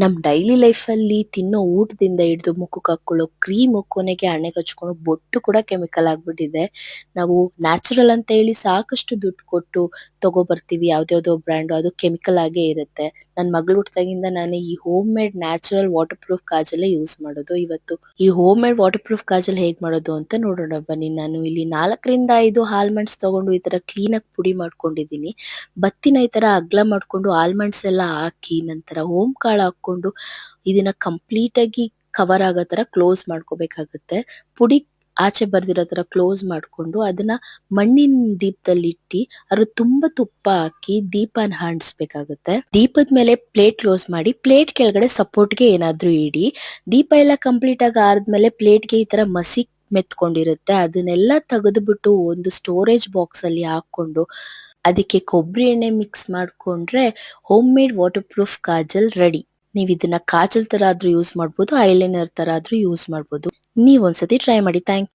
ನಮ್ ಡೈಲಿ ಲೈಫಲ್ಲಿ ತಿನ್ನೋ ಊಟದಿಂದ ಹಿಡಿದು ಮುಖಕ್ಕೆ ಹಾಕೊಳ್ಳೋ ಕ್ರೀಮು, ಕೊನೆಗೆ ಹಣೆಗೆ ಹಚ್ಕೊಳ್ಳೋ ಬೊಟ್ಟು ಕೂಡ ಕೆಮಿಕಲ್ ಆಗ್ಬಿಟ್ಟಿದೆ. ನಾವು ನ್ಯಾಚುರಲ್ ಅಂತ ಹೇಳಿ ಸಾಕಷ್ಟು ದುಡ್ಡು ಕೊಟ್ಟು ತಗೋಬರ್ತೀವಿ ಯಾವ್ದ್ಯಾವ್ದೋ ಬ್ರ್ಯಾಂಡು, ಅದು ಕೆಮಿಕಲ್ ಆಗೇ ಇರುತ್ತೆ. ನನ್ ಮಗಳು ಹುಟ್ದಾಗಿಂದ ನಾನು ಈ homemade natural waterproof ಕಾಜಲ್ಲೇ ಯೂಸ್ ಮಾಡೋದು. ಇವತ್ತು ಈ homemade waterproof kajal ಹೇಗ್ ಮಾಡೋದು ಅಂತ ನೋಡೋಣ ಬನ್ನಿ. ನಾನು ಇಲ್ಲಿ 4 ರಿಂದ 5 ಆಲ್ಮಂಡ್ಸ್ ತಗೊಂಡು ಈ ತರ ಕ್ಲೀನ್ ಆಗಿ ಪುಡಿ ಮಾಡ್ಕೊಂಡಿದೀನಿ. ಬತ್ತಿನ ಈ ತರ ಅಗ್ಲ ಮಾಡ್ಕೊಂಡು ಆಲ್ಮಂಡ್ಸ್ ಎಲ್ಲ ಹಾಕಿ, ನಂತರ ಓಂ ಕಾಳು ಹಾಕೊಂಡು ಇದನ್ನ ಕಂಪ್ಲೀಟ್ ಆಗಿ ಕವರ್ ಆಗೋ ತರ ಕ್ಲೋಸ್ ಮಾಡ್ಕೋಬೇಕಾಗತ್ತೆ. ಪುಡಿ ಆಚೆ ಬರ್ದಿರೋ ತರ ಕ್ಲೋಸ್ ಮಾಡ್ಕೊಂಡು ಅದನ್ನ ಮಣ್ಣಿನ ದೀಪದಲ್ಲಿ ಇಟ್ಟಿ ಅದ್ರ ತುಂಬಾ ತುಪ್ಪ ಹಾಕಿ ದೀಪನ ಹಾಂಡಿಸ್ಬೇಕಾಗತ್ತೆ. ದೀಪದ ಮೇಲೆ ಪ್ಲೇಟ್ ಕ್ಲೋಸ್ ಮಾಡಿ, ಪ್ಲೇಟ್ ಕೆಳಗಡೆ ಸಪೋರ್ಟ್ಗೆ ಏನಾದ್ರೂ ಇಡಿ. ದೀಪ ಎಲ್ಲ ಕಂಪ್ಲೀಟ್ ಆಗಿ ಆದ್ಮೇಲೆ ಪ್ಲೇಟ್ಗೆ ಈ ತರ ಮಸಿ ಮೆತ್ಕೊಂಡಿರುತ್ತೆ, ಅದನ್ನೆಲ್ಲ ತೆಗೆದ್ಬಿಟ್ಟು ಒಂದು ಸ್ಟೋರೇಜ್ ಬಾಕ್ಸ್ ಅಲ್ಲಿ ಹಾಕೊಂಡು ಅದಕ್ಕೆ ಕೊಬ್ಬರಿ ಎಣ್ಣೆ ಮಿಕ್ಸ್ ಮಾಡ್ಕೊಂಡ್ರೆ home made waterproof Kajal ready. ನೀವ್ ಇದನ್ನ ಕಾಜಲ್ ತರ ಆದ್ರೂ ಯೂಸ್ ಮಾಡ್ಬೋದು, ಐಲೈನರ್ ತರ ಆದ್ರೂ ಯೂಸ್ ಮಾಡ್ಬೋದು. ನೀವ್ ಒಂದ್ಸತಿ ಟ್ರೈ ಮಾಡಿ. ಥ್ಯಾಂಕ್